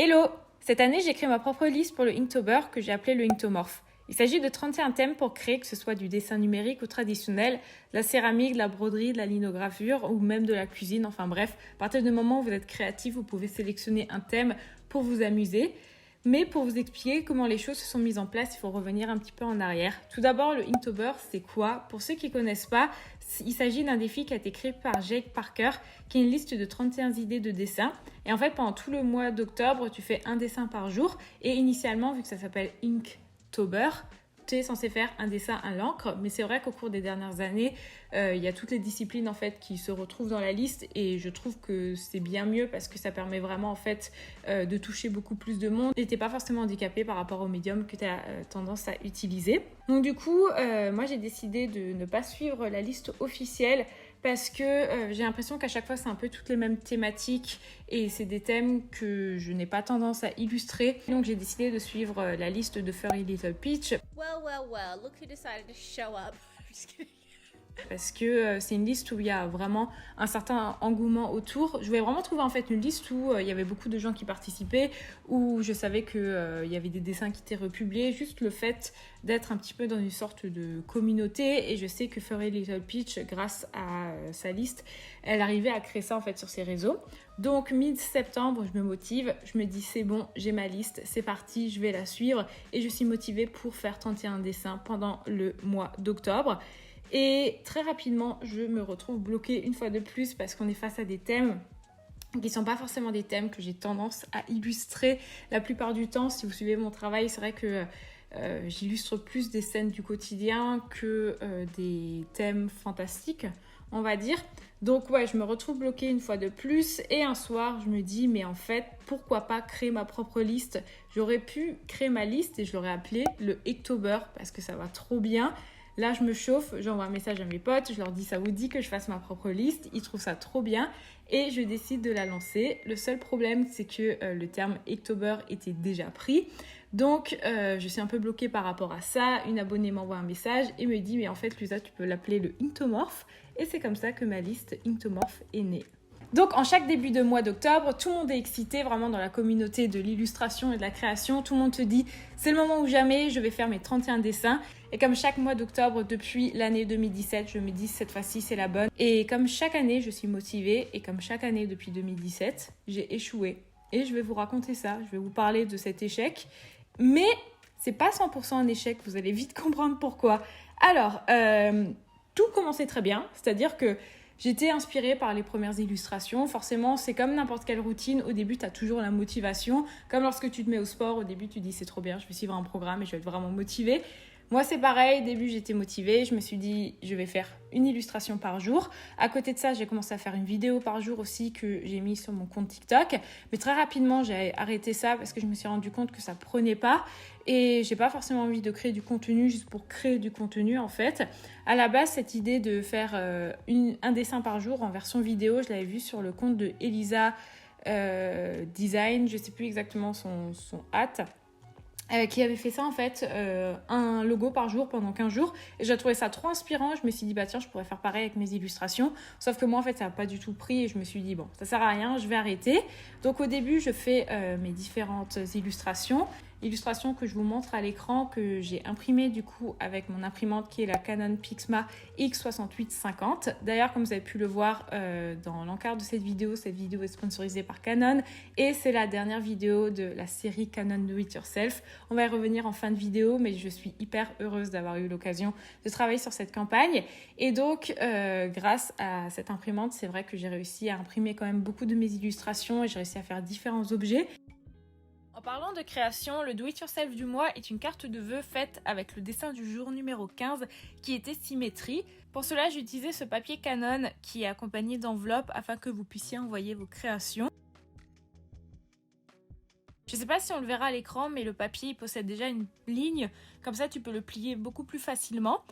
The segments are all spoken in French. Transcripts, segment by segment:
Hello! Cette année, j'ai créé ma propre liste pour le Inktober que j'ai appelé le Inktomorph. Il s'agit de 31 thèmes pour créer, que ce soit du dessin numérique ou traditionnel, de la céramique, de la broderie, de la linogravure ou même de la cuisine. Enfin bref, à partir du moment où vous êtes créatif, vous pouvez sélectionner un thème pour vous amuser. Mais pour vous expliquer comment les choses se sont mises en place, il faut revenir un petit peu en arrière. Tout d'abord, le Inktober, c'est quoi? Pour ceux qui ne connaissent pas, il s'agit d'un défi qui a été créé par Jake Parker, qui est une liste de 31 idées de dessins. Et en fait, pendant tout le mois d'octobre, tu fais un dessin par jour. Et initialement, vu que ça s'appelle Inktober, tu es censé faire un dessin à l'encre, mais c'est vrai qu'au cours des dernières années, il y a toutes les disciplines en fait qui se retrouvent dans la liste et je trouve que c'est bien mieux parce que ça permet vraiment en fait de toucher beaucoup plus de monde et t'es pas forcément handicapé par rapport au médium que tu as tendance à utiliser. Donc du coup, moi j'ai décidé de ne pas suivre la liste officielle parce que j'ai l'impression qu'à chaque fois c'est un peu toutes les mêmes thématiques et c'est des thèmes que je n'ai pas tendance à illustrer. Donc j'ai décidé de suivre la liste de Furry Little Peach. Well, look who decided to show up. I'm just kidding. Parce que c'est une liste où il y a vraiment un certain engouement autour. Je voulais vraiment trouver en fait une liste où il y avait beaucoup de gens qui participaient, où je savais qu'il y avait des dessins qui étaient republiés, juste le fait d'être un petit peu dans une sorte de communauté. Et je sais que Furry Little Peach, grâce à sa liste, elle arrivait à créer ça en fait sur ses réseaux. Donc mi-septembre, je me motive, je me dis c'est bon, j'ai ma liste, c'est parti, je vais la suivre. Et je suis motivée pour faire 31 dessins pendant le mois d'octobre. Et très rapidement, je me retrouve bloquée une fois de plus parce qu'on est face à des thèmes qui ne sont pas forcément des thèmes que j'ai tendance à illustrer la plupart du temps. Si vous suivez mon travail, c'est vrai que j'illustre plus des scènes du quotidien que des thèmes fantastiques, on va dire. Donc ouais, je me retrouve bloquée une fois de plus et un soir, je me dis mais en fait, pourquoi pas créer ma propre liste? J'aurais pu créer ma liste et je l'aurais appelée le Inktober parce que ça va trop bien. Là, je me chauffe, j'envoie un message à mes potes, je leur dis ça vous dit que je fasse ma propre liste, ils trouvent ça trop bien et je décide de la lancer. Le seul problème, c'est que le terme Inktober était déjà pris. Donc, je suis un peu bloquée par rapport à ça. Une abonnée m'envoie un message et me dit mais en fait, Lusa, tu peux l'appeler le Inktomorph. Et c'est comme ça que ma liste Inktomorph est née. Donc en chaque début de mois d'octobre, tout le monde est excité vraiment dans la communauté de l'illustration et de la création. Tout le monde te dit c'est le moment ou jamais, je vais faire mes 31 dessins. Et comme chaque mois d'octobre depuis l'année 2017, je me dis cette fois-ci c'est la bonne. Et comme chaque année je suis motivée et comme chaque année depuis 2017, j'ai échoué. Et je vais vous raconter ça, je vais vous parler de cet échec. Mais c'est pas 100% un échec, vous allez vite comprendre pourquoi. Alors, tout commençait très bien, c'est-à-dire que j'étais inspirée par les premières illustrations. Forcément, c'est comme n'importe quelle routine. Au début, tu as toujours la motivation. Comme lorsque tu te mets au sport, au début, tu dis c'est trop bien, je vais suivre un programme et je vais être vraiment motivée. Moi, c'est pareil. Au début, j'étais motivée. Je me suis dit, je vais faire une illustration par jour. À côté de ça, j'ai commencé à faire une vidéo par jour aussi que j'ai mis sur mon compte TikTok. Mais très rapidement, j'ai arrêté ça parce que je me suis rendu compte que ça prenait pas. Et j'ai pas forcément envie de créer du contenu juste pour créer du contenu en fait. À la base, cette idée de faire un dessin par jour en version vidéo, je l'avais vue sur le compte de Elisa Design, je sais plus exactement son hâte. Qui avait fait ça en fait, un logo par jour pendant 15 jours et j'ai trouvé ça trop inspirant. Je me suis dit bah tiens, je pourrais faire pareil avec mes illustrations, sauf que moi en fait ça n'a pas du tout pris et je me suis dit bon ça sert à rien, je vais arrêter. Donc au début je fais mes différentes illustrations que je vous montre à l'écran, que j'ai imprimées du coup avec mon imprimante qui est la Canon Pixma X6850. D'ailleurs, comme vous avez pu le voir dans l'encart de cette vidéo est sponsorisée par Canon et c'est la dernière vidéo de la série Canon Do It Yourself. On va y revenir en fin de vidéo, mais je suis hyper heureuse d'avoir eu l'occasion de travailler sur cette campagne. Et donc, grâce à cette imprimante, c'est vrai que j'ai réussi à imprimer quand même beaucoup de mes illustrations et j'ai réussi à faire différents objets. En parlant de création, le Do It Yourself du mois est une carte de vœux faite avec le dessin du jour numéro 15 qui était symétrie. Pour cela, j'ai utilisé ce papier Canon qui est accompagné d'enveloppes afin que vous puissiez envoyer vos créations. Je ne sais pas si on le verra à l'écran, mais le papier il possède déjà une ligne, comme ça tu peux le plier beaucoup plus facilement.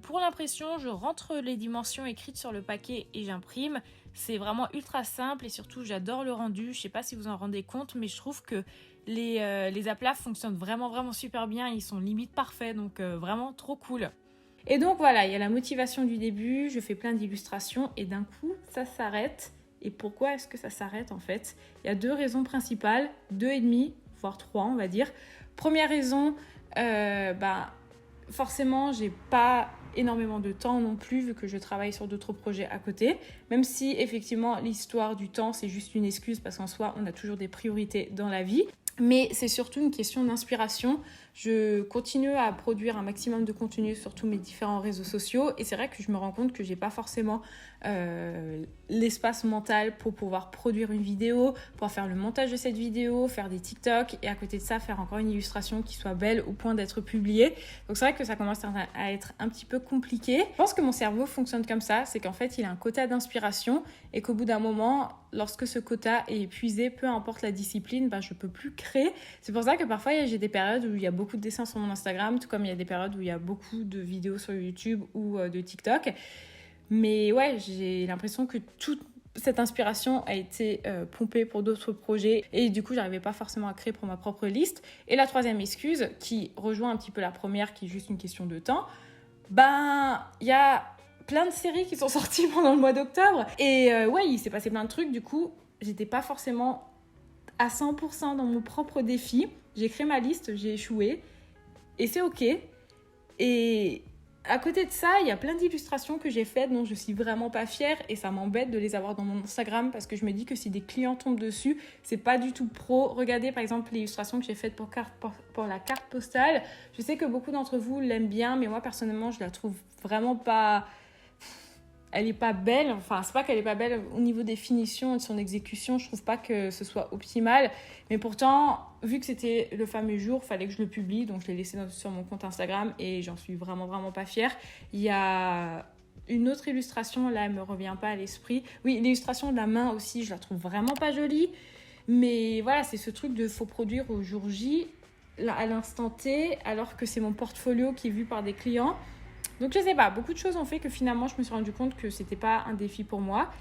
Pour l'impression, je rentre les dimensions écrites sur le paquet et j'imprime. C'est vraiment ultra simple et surtout j'adore le rendu. Je sais pas si vous en rendez compte, mais je trouve que les aplats fonctionnent vraiment super bien. Ils sont limite parfaits, donc vraiment trop cool. Et donc voilà, il y a la motivation du début, je fais plein d'illustrations et d'un coup ça s'arrête Et pourquoi est-ce que ça s'arrête en fait? Il y a 2 raisons principales, 2,5, voire 3 on va dire. Première raison, forcément j'ai pas énormément de temps non plus vu que je travaille sur d'autres projets à côté, même si effectivement l'histoire du temps c'est juste une excuse parce qu'en soi on a toujours des priorités dans la vie. Mais c'est surtout une question d'inspiration. Je continue à produire un maximum de contenu sur tous mes différents réseaux sociaux et c'est vrai que je me rends compte que j'ai pas forcément l'espace mental pour pouvoir produire une vidéo, pour faire le montage de cette vidéo, faire des TikTok et à côté de ça faire encore une illustration qui soit belle au point d'être publiée. Donc c'est vrai que ça commence à être un petit peu compliqué. Je pense que mon cerveau fonctionne comme ça, c'est qu'en fait il a un quota d'inspiration et qu'au bout d'un moment, lorsque ce quota est épuisé, peu importe la discipline, je peux plus créer. C'est pour ça que parfois j'ai des périodes où il y a beaucoup de dessins sur mon Instagram, tout comme il y a des périodes où il y a beaucoup de vidéos sur YouTube ou de TikTok. Mais ouais, j'ai l'impression que toute cette inspiration a été pompée pour d'autres projets et du coup, j'arrivais pas forcément à créer pour ma propre liste. Et la troisième excuse, qui rejoint un petit peu la première, qui est juste une question de temps, il y a plein de séries qui sont sorties pendant le mois d'octobre. Et il s'est passé plein de trucs. Du coup, j'étais pas forcément à 100% dans mon propre défi. J'ai créé ma liste, j'ai échoué. Et c'est OK. Et à côté de ça, il y a plein d'illustrations que j'ai faites dont je suis vraiment pas fière. Et ça m'embête de les avoir dans mon Instagram parce que je me dis que si des clients tombent dessus, c'est pas du tout pro. Regardez par exemple l'illustration que j'ai faite pour la carte postale. Je sais que beaucoup d'entre vous l'aiment bien, mais moi personnellement, je la trouve vraiment pas... Elle est pas belle, enfin c'est pas qu'elle est pas belle au niveau des finitions et de son exécution, je trouve pas que ce soit optimal, mais pourtant vu que c'était le fameux jour, fallait que je le publie, donc je l'ai laissé sur mon compte Instagram et j'en suis vraiment pas fière. Il y a une autre illustration, là elle me revient pas à l'esprit, oui l'illustration de la main aussi, je la trouve vraiment pas jolie, mais voilà c'est ce truc de faut produire au jour J, à l'instant T, alors que c'est mon portfolio qui est vu par des clients. Donc je sais pas, beaucoup de choses ont fait que finalement je me suis rendu compte que c'était pas un défi pour moi.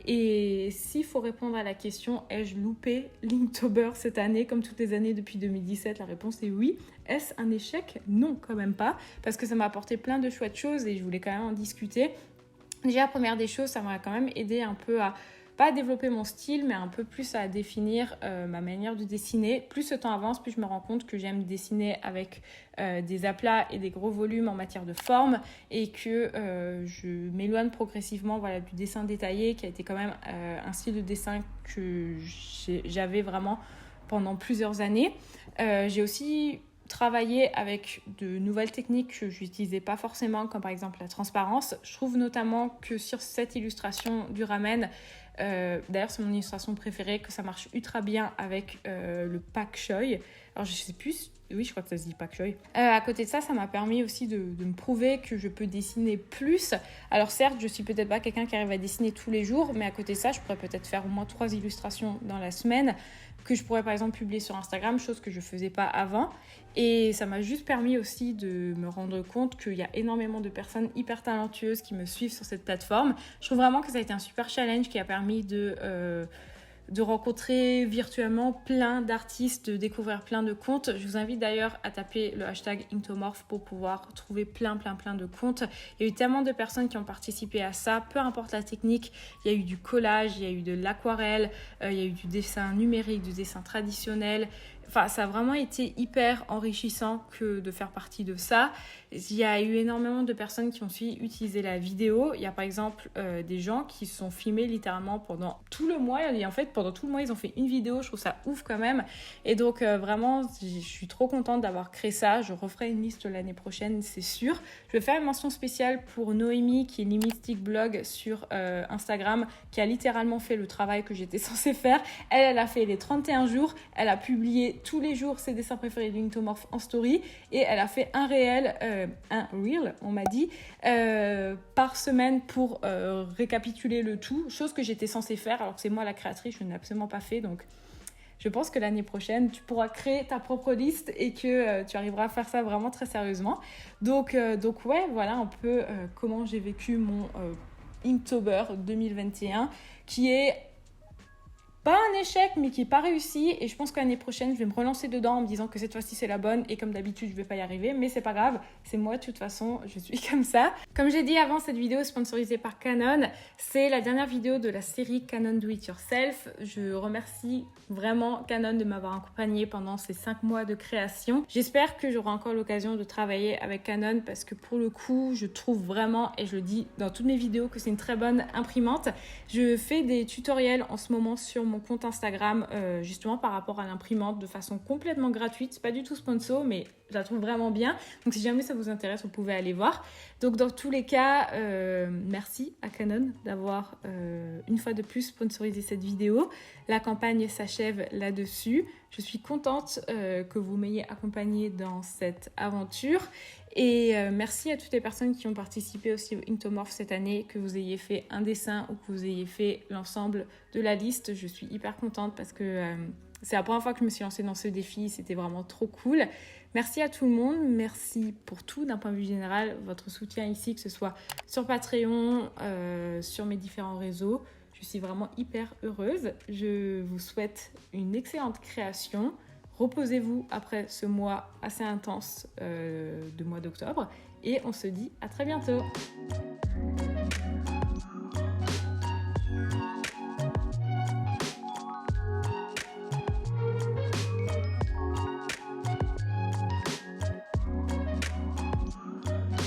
Et s'il faut répondre à la question, ai-je loupé Linktober cette année comme toutes les années depuis 2017? La réponse est oui. Est-ce un échec? Non, quand même pas, parce que ça m'a apporté plein de chouettes choses et je voulais quand même en discuter. Déjà, la première des choses, ça m'a quand même aidé un peu à pas à développer mon style, mais un peu plus à définir ma manière de dessiner. Plus le temps avance, plus je me rends compte que j'aime dessiner avec des aplats et des gros volumes en matière de forme et que je m'éloigne progressivement du dessin détaillé qui a été quand même un style de dessin que j'avais vraiment pendant plusieurs années. J'ai aussi travaillé avec de nouvelles techniques que je n'utilisais pas forcément, comme par exemple la transparence. Je trouve notamment que sur cette illustration du ramen, d'ailleurs c'est mon illustration préférée, que ça marche ultra bien avec le pak choi. Alors je sais plus, oui je crois que ça se dit pak choi. À côté de ça, ça m'a permis aussi de me prouver que je peux dessiner plus. Alors certes, je suis peut-être pas quelqu'un qui arrive à dessiner tous les jours, mais à côté de ça, je pourrais peut-être faire au moins 3 illustrations dans la semaine que je pourrais par exemple publier sur Instagram, chose que je faisais pas avant. Et ça m'a juste permis aussi de me rendre compte qu'il y a énormément de personnes hyper talentueuses qui me suivent sur cette plateforme. Je trouve vraiment que ça a été un super challenge qui a permis de rencontrer virtuellement plein d'artistes, de découvrir plein de comptes. Je vous invite d'ailleurs à taper le hashtag Inktomorph pour pouvoir trouver plein de comptes. Il y a eu tellement de personnes qui ont participé à ça, peu importe la technique. Il y a eu du collage, il y a eu de l'aquarelle, il y a eu du dessin numérique, du dessin traditionnel. Enfin, ça a vraiment été hyper enrichissant que de faire partie de ça. Il y a eu énormément de personnes qui ont su utiliser la vidéo. Il y a par exemple des gens qui se sont filmés littéralement pendant tout le mois. Et en fait, pendant tout le mois, ils ont fait une vidéo. Je trouve ça ouf quand même. Et donc, vraiment, je suis trop contente d'avoir créé ça. Je referai une liste l'année prochaine, c'est sûr. Je vais faire une mention spéciale pour Noémie, qui est Limistic Blog sur Instagram, qui a littéralement fait le travail que j'étais censée faire. Elle a fait les 31 jours. Elle a publié tous les jours ses dessins préférés de Linktomorph en story et elle a fait un reel, on m'a dit, par semaine pour récapituler le tout, chose que j'étais censée faire alors que c'est moi la créatrice, je ne l'ai absolument pas fait. Donc je pense que l'année prochaine tu pourras créer ta propre liste et que tu arriveras à faire ça vraiment très sérieusement. Donc ouais, voilà un peu comment j'ai vécu mon Inktober 2021 qui est pas un échec, mais qui n'est pas réussi. Et je pense que l'année prochaine, je vais me relancer dedans en me disant que cette fois-ci, c'est la bonne. Et comme d'habitude, je ne vais pas y arriver. Mais c'est pas grave. C'est moi, de toute façon, je suis comme ça. Comme j'ai dit avant, cette vidéo est sponsorisée par Canon. C'est la dernière vidéo de la série Canon Do It Yourself. Je remercie vraiment Canon de m'avoir accompagnée pendant ces 5 mois de création. J'espère que j'aurai encore l'occasion de travailler avec Canon parce que pour le coup, je trouve vraiment, et je le dis dans toutes mes vidéos, que c'est une très bonne imprimante. Je fais des tutoriels en ce moment sur mon compte Instagram justement par rapport à l'imprimante de façon complètement gratuite. C'est pas du tout sponsor, mais je la trouve vraiment bien. Donc si jamais ça vous intéresse, vous pouvez aller voir. Donc dans tous les cas, merci à Canon d'avoir une fois de plus sponsorisé cette vidéo. La campagne s'achève là-dessus. Je suis contente que vous m'ayez accompagnée dans cette aventure. Et merci à toutes les personnes qui ont participé aussi au Inktomorph cette année, que vous ayez fait un dessin ou que vous ayez fait l'ensemble de la liste. Je suis hyper contente parce que c'est la première fois que je me suis lancée dans ce défi. C'était vraiment trop cool. Merci à tout le monde. Merci pour tout d'un point de vue général. Votre soutien ici, que ce soit sur Patreon, sur mes différents réseaux. Je suis vraiment hyper heureuse. Je vous souhaite une excellente création. Reposez-vous après ce mois assez intense de mois d'octobre et on se dit à très bientôt.